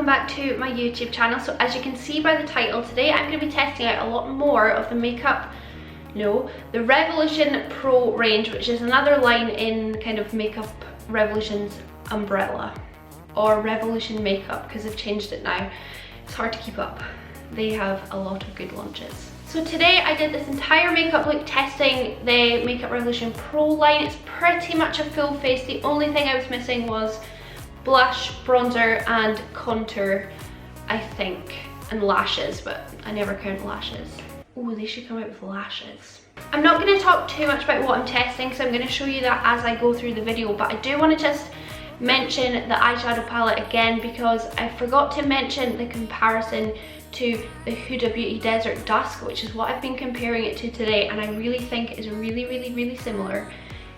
welcome back to my YouTube channel. So as you can see by the title, today I'm going to be testing out a lot more of the the Revoution Pro range, which is another line in kind of Makeup Revolution's umbrella, or Revolution Makeup, because they've changed it now. It's hard to keep up. They have a lot of good launches. So today I did this entire makeup look testing the Makeup Revolution Pro line. It's pretty much a full face. The only thing I was missing was blush, bronzer and contour, I think, and lashes, but I never count lashes. Oh, they should come out with lashes. I'm not going to talk too much about what I'm testing, so I'm going to show you that as I go through the video, but I do want to just mention the eyeshadow palette again, because I forgot to mention the comparison to the Huda Beauty Desert Dusk, which is what I've been comparing it to today, and I really think it is really similar.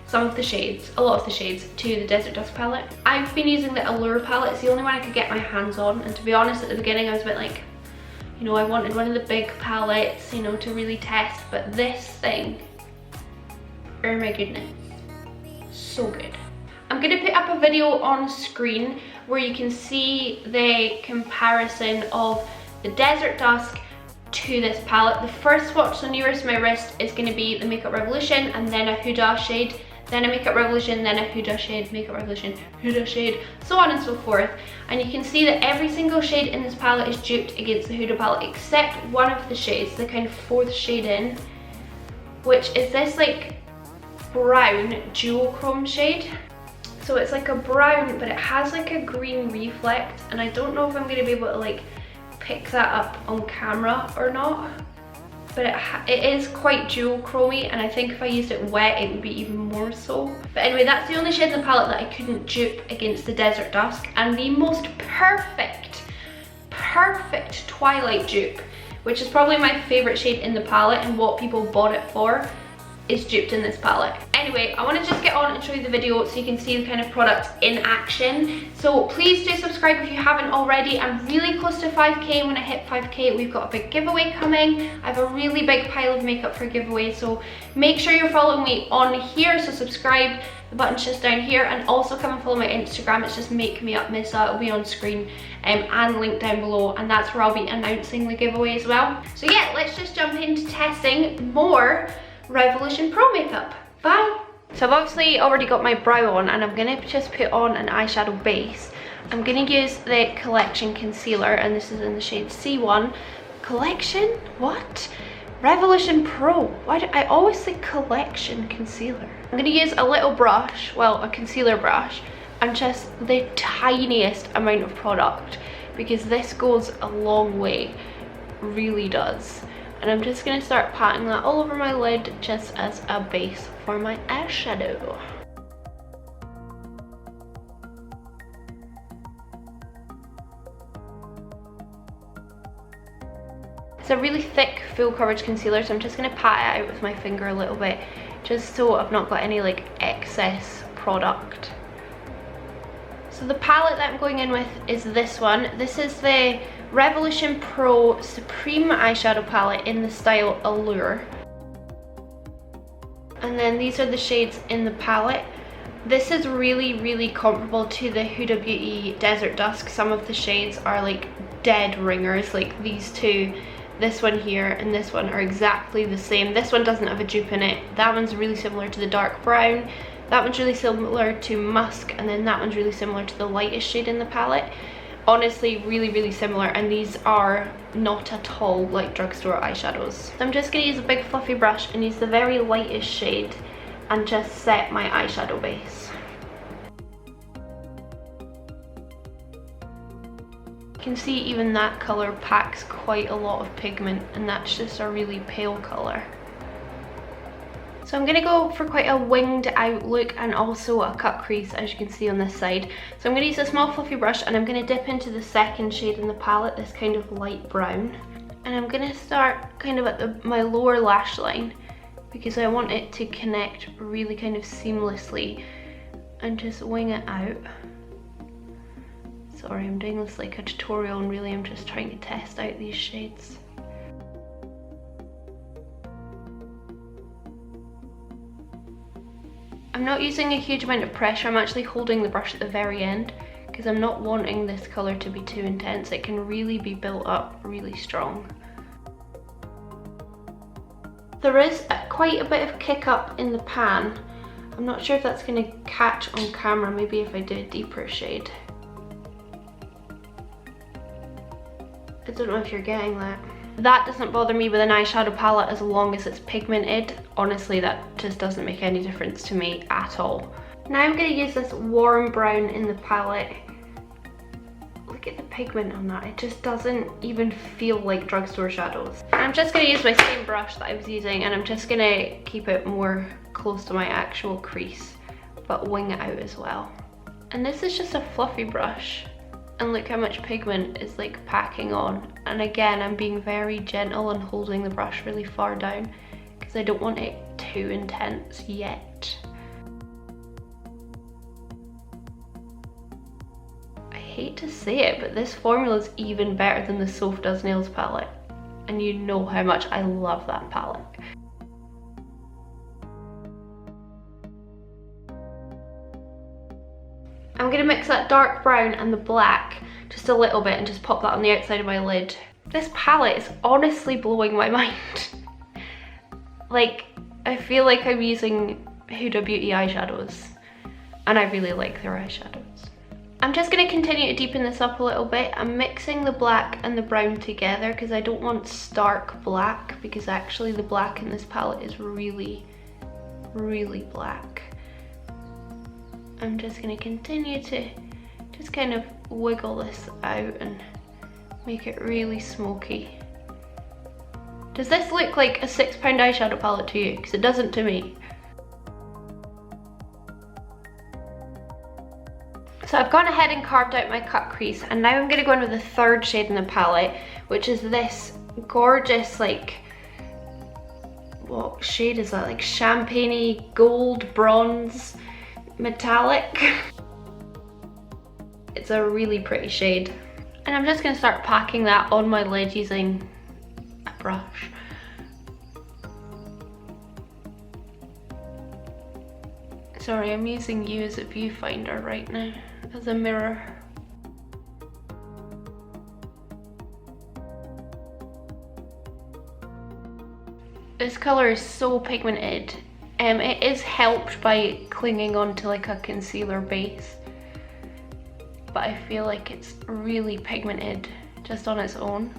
Some of the shades, a lot of the shades, to the Desert Dusk palette. I've been using the Allure palette. It's the only one I could get my hands on, and to be honest, at the beginning I was a bit like, you know, I wanted one of the big palettes, you know, to really test, but this thing, oh my goodness, so good. I'm gonna put up a video on screen where you can see the comparison of the Desert Dusk to this palette. The first swatch, so nearest to my wrist, is going to be the Makeup Revolution, and then a Huda shade, then a Makeup Revolution, then a Huda shade, Makeup Revolution, Huda shade, so on and so forth. And you can see that every single shade in this palette is duped against the Huda palette, except one of the shades, the kind of fourth shade in, which is this like brown duochrome shade. So it's like a brown, but it has like a green reflect, and I don't know if I'm going to be able to like pick that up on camera or not, but it is quite duochrome-y, and I think if I used it wet it would be even more so. But anyway, that's the only shade in the palette that I couldn't dupe against the Desert Dusk, and the most perfect Twilight dupe, which is probably my favourite shade in the palette and what people bought it for, is duped in this palette. Anyway, I want to just get on and show you the video so you can see the kind of products in action. So please do subscribe if you haven't already. I'm really close to 5k. When I hit 5k, we've got a big giveaway coming. I have a really big pile of makeup for giveaway, so make sure you're following me on here. So subscribe, the button's just down here, and also come and follow my Instagram. It's just Makemeupmissa. It'll be on screen and linked down below, and that's where I'll be announcing the giveaway as well. So yeah, let's just jump into testing more Revoution Pro makeup. Bye! So I've obviously already got my brow on, and I'm going to just put on an eyeshadow base. I'm going to use the Collection concealer, and this is in the shade C1. Collection? What? Revoution Pro. Why do I always say Collection concealer? I'm going to use a little brush, well, a concealer brush, and just the tiniest amount of product, because this goes a long way, really does. And I'm just going to start patting that all over my lid just as a base for my eyeshadow. It's a really thick full coverage concealer, so I'm just going to pat it out with my finger a little bit, just so I've not got any like excess product. So the palette that I'm going in with is this one. This is the Revoution Pro Supreme eyeshadow palette in the style Allure. And then these are the shades in the palette. This is really comparable to the Huda Beauty Desert Dusk. Some of the shades are like dead ringers, like these two. This one here and this one are exactly the same. This one doesn't have a dupe in it. That one's really similar to the dark brown. That one's really similar to Musk, and then that one's really similar to the lightest shade in the palette. Honestly, really similar, and these are not at all like drugstore eyeshadows. So I'm just going to use a big fluffy brush and use the very lightest shade and just set my eyeshadow base. You can see even that colour packs quite a lot of pigment, and that's just a really pale colour. So I'm going to go for quite a winged out look and also a cut crease, as you can see on this side. So I'm going to use a small fluffy brush, and I'm going to dip into the second shade in the palette, this kind of light brown. And I'm going to start kind of at my lower lash line, because I want it to connect really kind of seamlessly, and just wing it out. Sorry, I'm doing this like a tutorial, and really I'm just trying to test out these shades. I'm not using a huge amount of pressure. I'm actually holding the brush at the very end, because I'm not wanting this colour to be too intense. It can really be built up really strong. There is quite a bit of kick up in the pan. I'm not sure if that's going to catch on camera, maybe if I do a deeper shade. I don't know if you're getting that. That doesn't bother me with an eyeshadow palette as long as it's pigmented. Honestly, that just doesn't make any difference to me at all. Now I'm going to use this warm brown in the palette. Look at the pigment on that. It just doesn't even feel like drugstore shadows. I'm just going to use my same brush that I was using, and I'm just going to keep it more close to my actual crease, but wing it out as well. And this is just a fluffy brush. And look how much pigment is like packing on. And again, I'm being very gentle and holding the brush really far down because I don't want it too intense yet. I hate to say it, but this formula is even better than the Soph Does Nails palette. And you know how much I love that palette. I'm going to mix that dark brown and the black just a little bit and just pop that on the outside of my lid. This palette is honestly blowing my mind. Like, I feel like I'm using Huda Beauty eyeshadows, and I really like their eyeshadows. I'm just going to continue to deepen this up a little bit. I'm mixing the black and the brown together because I don't want stark black, because actually the black in this palette is really, really black. I'm just going to continue to just kind of wiggle this out and make it really smoky. Does this look like a £6 eyeshadow palette to you? Because it doesn't to me. So I've gone ahead and carved out my cut crease, and now I'm going to go in with the third shade in the palette, which is this gorgeous, like, what shade is that? Like champagne-y gold bronze metallic. It's a really pretty shade. And I'm just going to start packing that on my lid using a brush. Sorry, I'm using you as a viewfinder right now, as a mirror. This colour is so pigmented. It is helped by clinging onto like a concealer base, but I feel like it's really pigmented just on its own.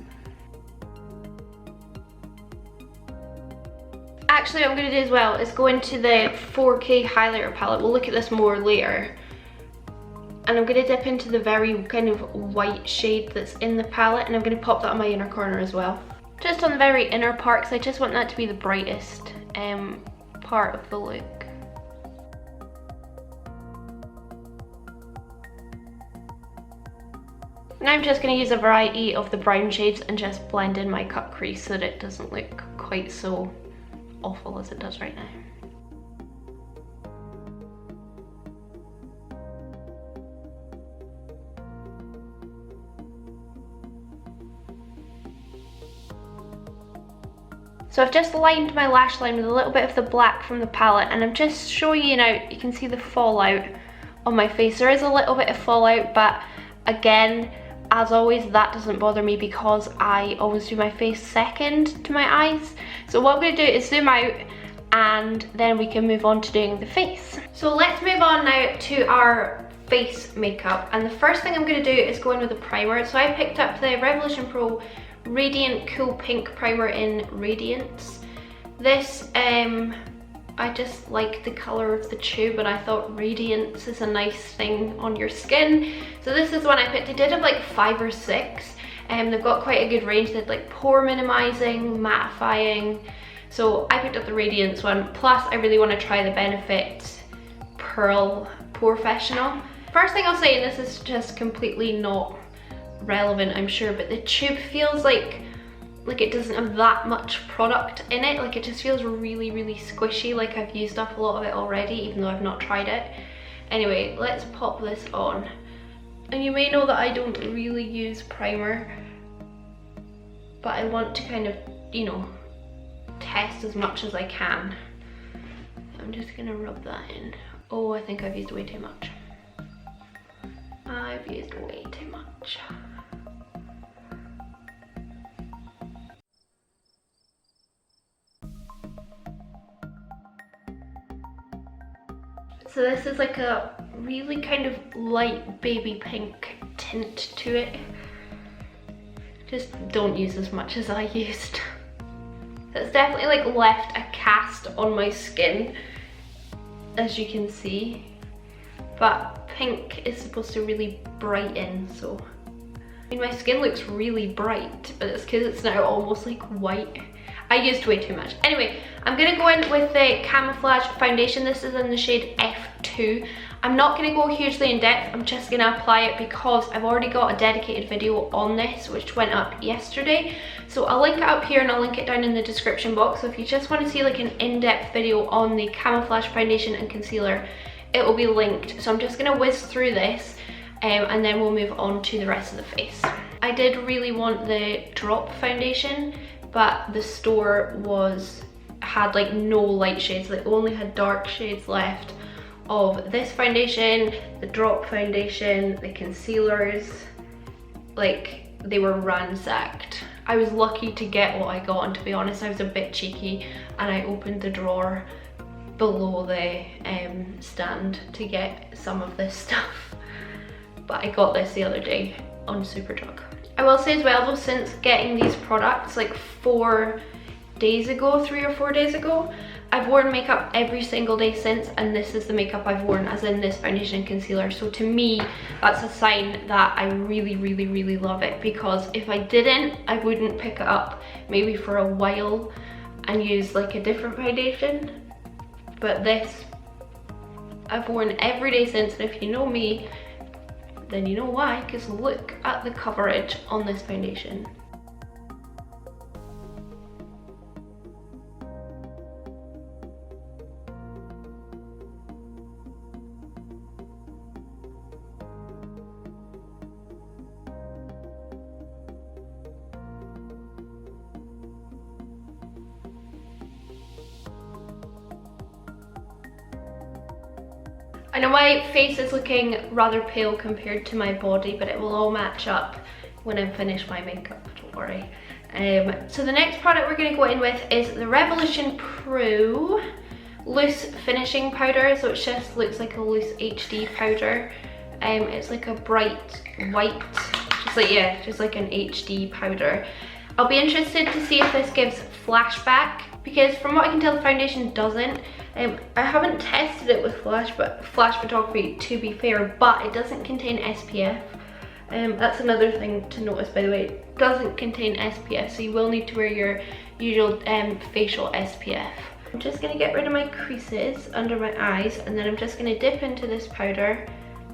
Actually, what I'm going to do as well is go into the 4K highlighter palette. We'll look at this more later. And I'm going to dip into the very kind of white shade that's in the palette, and I'm going to pop that on my inner corner as well. Just on the very inner part, because I just want that to be the brightest part of the look. Now I'm just going to use a variety of the brown shades and just blend in my cut crease so that it doesn't look quite so awful as it does right now. So I've just lined my lash line with a little bit of the black from the palette, and I'm just showing you now, you can see the fallout on my face. There is a little bit of fallout, but again, as always, that doesn't bother me because I always do my face second to my eyes. So what I'm going to do is zoom out, and then we can move on to doing the face. So let's move on now to our face makeup, and the first thing I'm going to do is go in with a primer. So I picked up the Revoution Pro Radiant Cool Pink Primer in Radiance. This, I just like the colour of the tube, and I thought Radiance is a nice thing on your skin. So this is one I picked. I did have like 5 or 6. They've got quite a good range. They're like pore minimizing, mattifying. So I picked up the Radiance one. Plus I really want to try the Benefit Pearl Porefessional. First thing I'll say, and this is just completely not relevant I'm sure, but the tube feels like it doesn't have that much product in it. Like, it just feels really, really squishy, like I've used up a lot of it already, even though I've not tried it. Anyway, let's pop this on. And you may know that I don't really use primer, but I want to kind of, you know, test as much as I can. I'm just gonna rub that in. Oh, I think I've used way too much. I've used way too much. So this is like a really kind of light baby pink tint to it. Just don't use as much as I used. It's definitely like left a cast on my skin, as you can see. But pink is supposed to really brighten, so. I mean, my skin looks really bright, but it's because it's now almost like white. I used way too much. Anyway, I'm gonna go in with the Camouflage foundation. This is in the shade F2. I'm not gonna go hugely in depth. I'm just gonna apply it because I've already got a dedicated video on this, which went up yesterday. So I'll link it up here and I'll link it down in the description box. So if you just want to see like an in-depth video on the Camouflage foundation and concealer, it will be linked. So I'm just gonna whiz through this and then we'll move on to the rest of the face. I did really want the drop foundation, but the store had like no light shades. They only had dark shades left of this foundation, the drop foundation, the concealers. Like, they were ransacked. I was lucky to get what I got, and to be honest, I was a bit cheeky and I opened the drawer below the stand to get some of this stuff. But I got this the other day on Superdrug. I will say as well though, since getting these products like 4 days ago, 3 or 4 days ago, I've worn makeup every single day since, and this is the makeup I've worn, as in this foundation and concealer. So to me, that's a sign that I really, really, really love it, because if I didn't, I wouldn't pick it up maybe for a while and use like a different foundation. But this, I've worn every day since, and if you know me, then you know why, because look at the coverage on this foundation. I know my face is looking rather pale compared to my body, but it will all match up when I'm finished my makeup, don't worry. So the next product we're going to go in with is the Revoution Pro Loose Finishing Powder. So it just looks like a loose HD powder. It's like a bright white, just like an HD powder. I'll be interested to see if this gives flashback, because from what I can tell, the foundation doesn't. I haven't tested it with flash photography, to be fair, but it doesn't contain SPF. That's another thing to notice, by the way. It doesn't contain SPF, so you will need to wear your usual facial SPF. I'm just going to get rid of my creases under my eyes, and then I'm just going to dip into this powder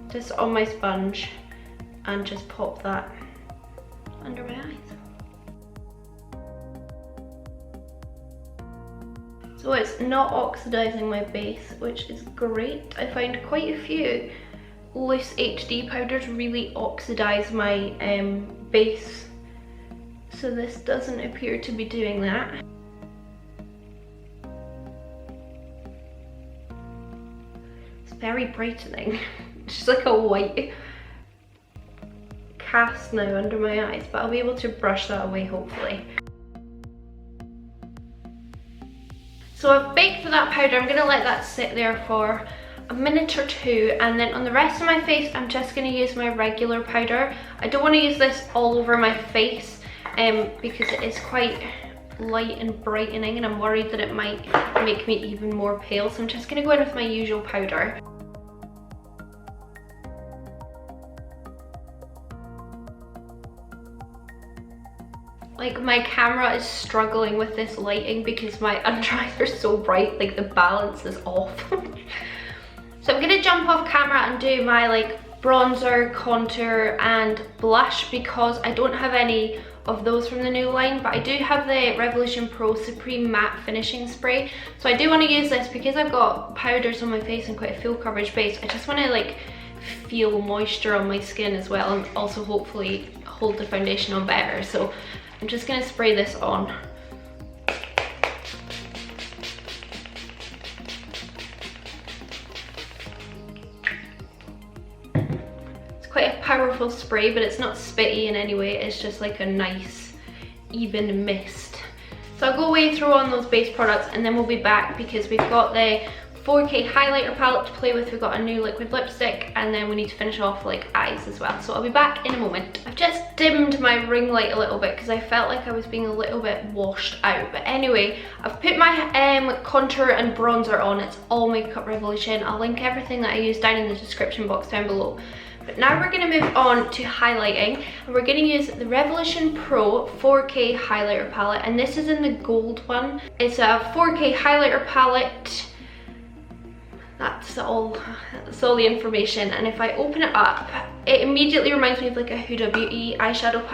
just on my sponge and just pop that under my eyes. So it's not oxidizing my base, which is great. I find quite a few loose HD powders really oxidize my base, so this doesn't appear to be doing that. It's very brightening. It's just like a white cast now under my eyes, but I'll be able to brush that away hopefully. So I've baked for that powder. I'm gonna let that sit there for a minute or two, and then on the rest of my face, I'm just gonna use my regular powder. I don't wanna use this all over my face because it is quite light and brightening, and I'm worried that it might make me even more pale. So I'm just gonna go in with my usual powder. Like, my camera is struggling with this lighting because my under eyes are so bright, like the balance is off. So I'm gonna jump off camera and do my like bronzer, contour and blush, because I don't have any of those from the new line, but I do have the Revoution Pro Supreme Matte Finishing Spray. So I do want to use this because I've got powders on my face and quite a full coverage base. I just want to like feel moisture on my skin as well, and also hopefully hold the foundation on better. So I'm just going to spray this on. It's quite a actual spray, but it's not spitty in any way. It's just like a nice even mist. So I'll go away through on those base products and then we'll be back because we've got the 4K highlighter palette to play with, we've got a new liquid lipstick, and then we need to finish off like eyes as well. So I'll be back in a moment. I've just dimmed my ring light a little bit because I felt like I was being a little bit washed out. But anyway, I've put my contour and bronzer on. It's all Makeup Revolution. I'll link everything that I use down in the description box down below. But now we're going to move on to highlighting, and we're going to use the Revoution Pro 4K highlighter palette, and this is in the gold one. It's a 4K highlighter palette. That's all the information. And if I open it up, it immediately reminds me of like a Huda Beauty highlighter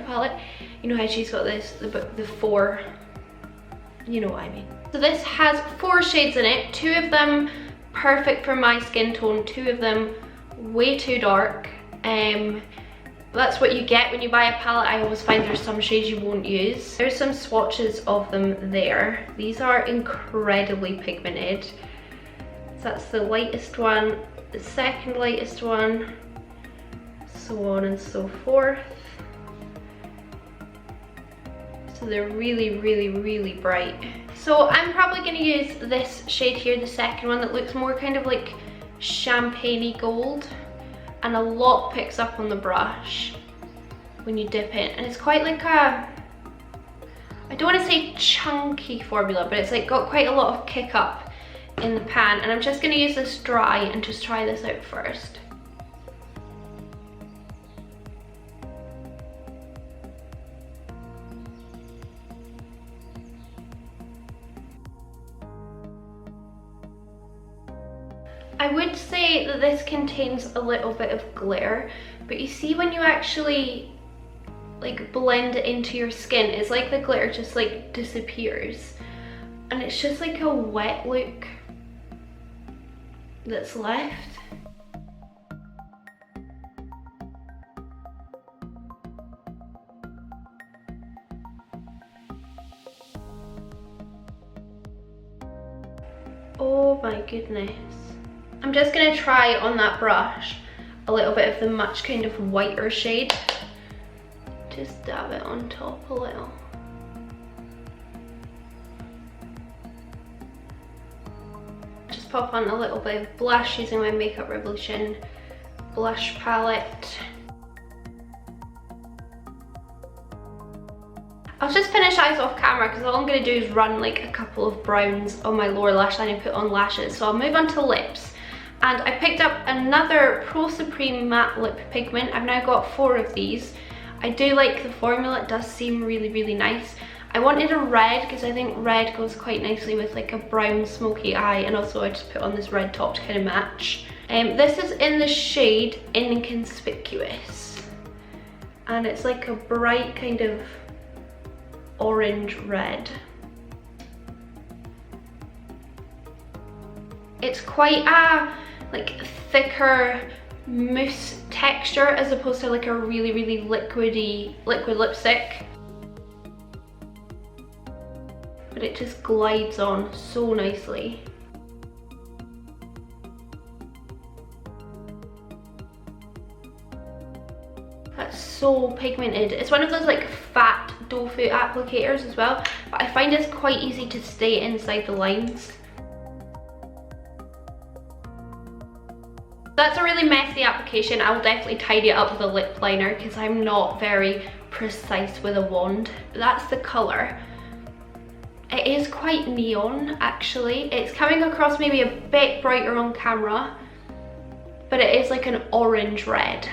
palette. You know how she's got this, the four, you know what I mean. So this has 4 shades in it, 2 of them perfect for my skin tone, 2 of them way too dark. That's what you get when you buy a palette. I always find there's some shades you won't use. There's some swatches of them there. These are incredibly pigmented. So that's the lightest one, the second lightest one, so on and so forth. So they're really, really, really bright. So I'm probably going to use this shade here, the second one, that looks more kind of like champagne-y gold, and a lot picks up on the brush when you dip it, and it's quite like a, I don't want to say chunky formula, but it's like got quite a lot of kick up in the pan. And I'm just going to use this dry and just try this out first. I would say that this contains a little bit of glare, but you see when you actually like blend it into your skin, it's like the glitter just like disappears, and it's just like a wet look that's left. Oh my goodness. I'm just going to try on that brush a little bit of the much kind of whiter shade. Just dab it on top a little. Just pop on a little bit of blush using my Makeup Revolution blush palette. I'll just finish eyes off camera because all I'm going to do is run like a couple of browns on my lower lash line and put on lashes. So I'll move on to lips. And I picked up another Pro Supreme matte lip pigment. I've now got 4 of these. I do like the formula, it does seem really, really nice. I wanted a red because I think red goes quite nicely with like a brown smoky eye, and also I just put on this red top to kind of match. This is in the shade Inconspicuous, and it's like a bright kind of orange red. It's quite a like thicker mousse texture as opposed to like a really, really liquidy liquid lipstick. But it just glides on so nicely. That's so pigmented. It's one of those like fat doe foot applicators as well, but I find it's quite easy to stay inside the lines. That's a really messy application. I will definitely tidy it up with a lip liner because I'm not very precise with a wand. That's the colour. It is quite neon actually. It's coming across maybe a bit brighter on camera, but it is like an orange red.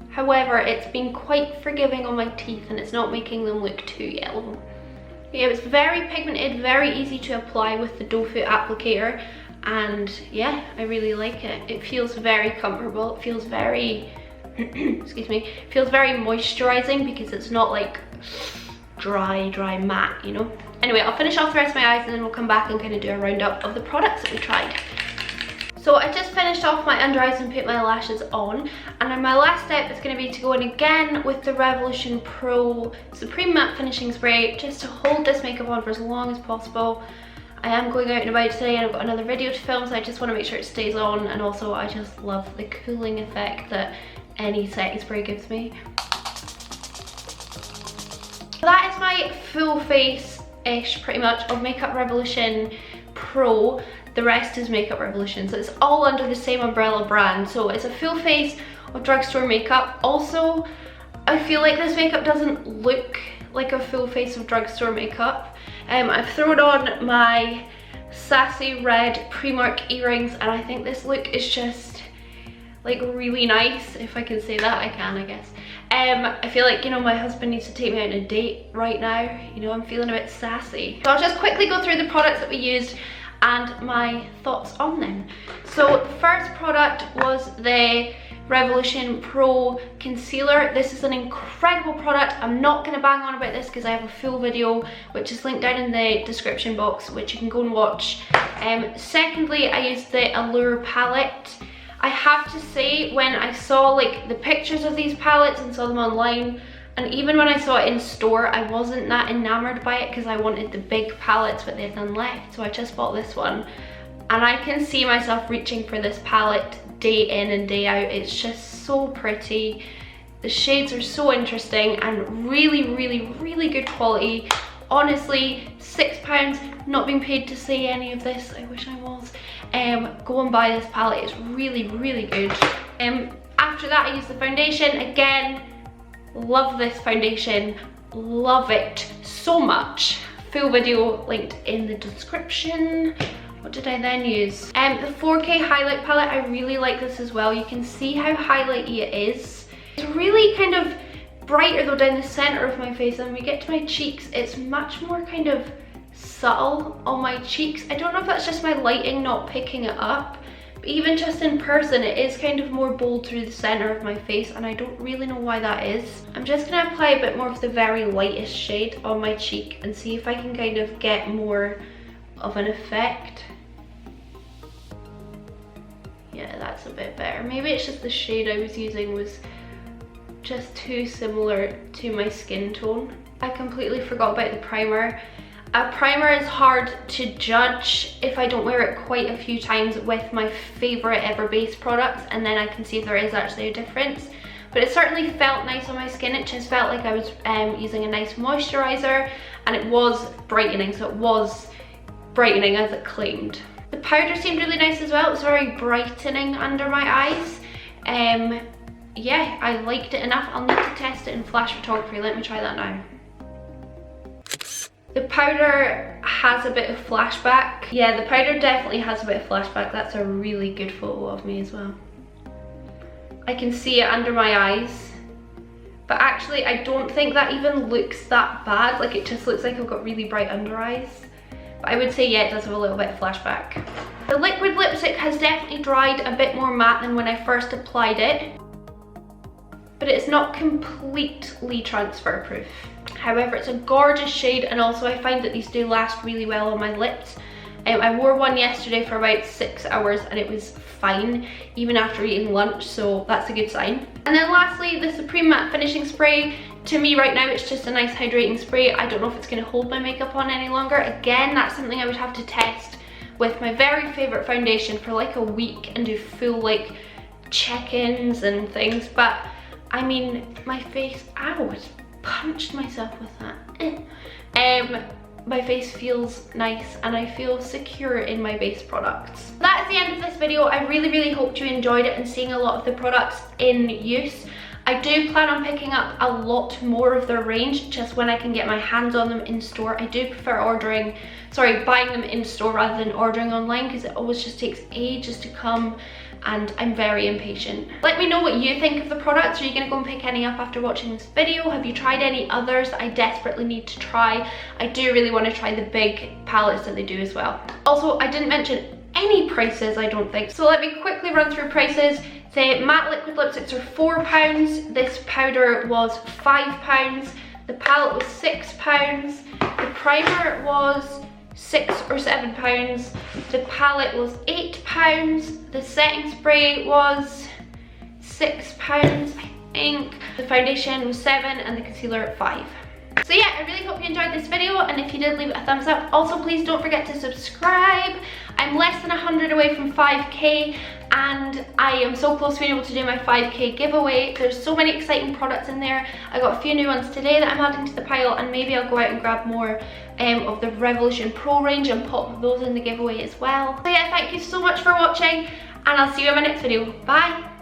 However, it's been quite forgiving on my teeth and it's not making them look too yellow. Yeah, it's very pigmented, very easy to apply with the doe foot applicator. And yeah, I really like it. It feels very comfortable. It feels very, excuse me, feels very moisturizing because it's not like dry matte, you know? Anyway, I'll finish off the rest of my eyes and then we'll come back and kind of do a roundup of the products that we tried. So I just finished off my under eyes and put my lashes on, and then my last step is going to be to go in again with the Revoution Pro Supreme Matte Finishing Spray just to hold this makeup on for as long as possible. I am going out and about today and I've got another video to film, so I just want to make sure it stays on, and also I just love the cooling effect that any setting spray gives me. That is my full face-ish pretty much of Makeup Revolution Pro. The rest is Makeup Revolution, so it's all under the same umbrella brand. So it's a full face of drugstore makeup. Also, I feel like this makeup doesn't look like a full face of drugstore makeup. I've thrown on my sassy red Primark earrings, and I think this look is just like really nice. If I can say that, I can, I guess. I feel like, you know, my husband needs to take me out on a date right now. You know, I'm feeling a bit sassy. So I'll just quickly go through the products that we used and my thoughts on them. So the first product was the Revoution Pro concealer. This is an incredible product. I'm not going to bang on about this because I have a full video which is linked down in the description box, which you can go and watch. Secondly, I used the Allure palette. I have to say, when I saw like the pictures of these palettes and saw them online, and even when I saw it in store, I wasn't that enamored by it because I wanted the big palettes, but they had none left, so I just bought this one. And I can see myself reaching for this palette day in and day out. It's just so pretty. The shades are so interesting and really, really, really good quality. Honestly, £6, not being paid to say any of this, I wish I was. Go and buy this palette, it's really, really good. After that, I used the foundation. Again, love this foundation, love it so much. Full video linked in the description. What did I then use? The 4K highlight palette, I really like this as well. You can see how highlighty it is. It's really kind of brighter though down the center of my face, and when we get to my cheeks, it's much more kind of subtle on my cheeks. I don't know if that's just my lighting not picking it up, but even just in person, it is kind of more bold through the center of my face, and I don't really know why that is. I'm just gonna apply a bit more of the very lightest shade on my cheek and see if I can kind of get more of an effect. Yeah, that's a bit better. Maybe it's just the shade I was using was just too similar to my skin tone. I completely forgot about the primer. A primer is hard to judge if I don't wear it quite a few times with my favourite ever base products, and then I can see if there is actually a difference. But it certainly felt nice on my skin. It just felt like I was using a nice moisturiser, and it was brightening, so it was brightening as it claimed. The powder seemed really nice as well. It was very brightening under my eyes. Yeah, I liked it enough. I'll need to test it in flash photography. Let me try that now. The powder has a bit of flashback. Yeah, the powder definitely has a bit of flashback. That's a really good photo of me as well. I can see it under my eyes. But actually, I don't think that even looks that bad. Like, it just looks like I've got really bright under eyes. But I would say, yeah, it does have a little bit of flashback. The liquid lipstick has definitely dried a bit more matte than when I first applied it, but it's not completely transfer proof. However, it's a gorgeous shade, and also I find that these do last really well on my lips. I wore one yesterday for about 6 hours and it was fine, even after eating lunch, so that's a good sign. And then lastly, the Supreme Matte Finishing Spray. To me right now, it's just a nice hydrating spray. I don't know if it's going to hold my makeup on any longer. Again, that's something I would have to test with my very favourite foundation for like a week and do full like check-ins and things. But I mean, my face, ow, I punched myself with that. My face feels nice and I feel secure in my base products. That is the end of this video. I really hope you enjoyed it and seeing a lot of the products in use. I do plan on picking up a lot more of their range just when I can get my hands on them in store. I do prefer buying them in store rather than ordering online, because it always just takes ages to come and I'm very impatient. Let me know what you think of the products. Are you going to go and pick any up after watching this video? Have you tried any others that I desperately need to try? I do really want to try the big palettes that they do as well. Also, I didn't mention any prices, I don't think. So let me quickly run through prices. The matte liquid lipsticks are £4. This powder was £5. The palette was £6. The primer was £6 or £7. The palette was £8. The setting spray was £6, I think. The foundation was £7 and the concealer £5. So yeah, I really hope you enjoyed this video, and if you did, leave it a thumbs up. Also, please don't forget to subscribe. I'm less than 100 away from 5k, and I am so close to being able to do my 5k giveaway. There's so many exciting products in there. I got a few new ones today that I'm adding to the pile, and maybe I'll go out and grab more of the Revoution Pro range and pop those in the giveaway as well. So yeah, thank you so much for watching, and I'll see you in my next video. Bye!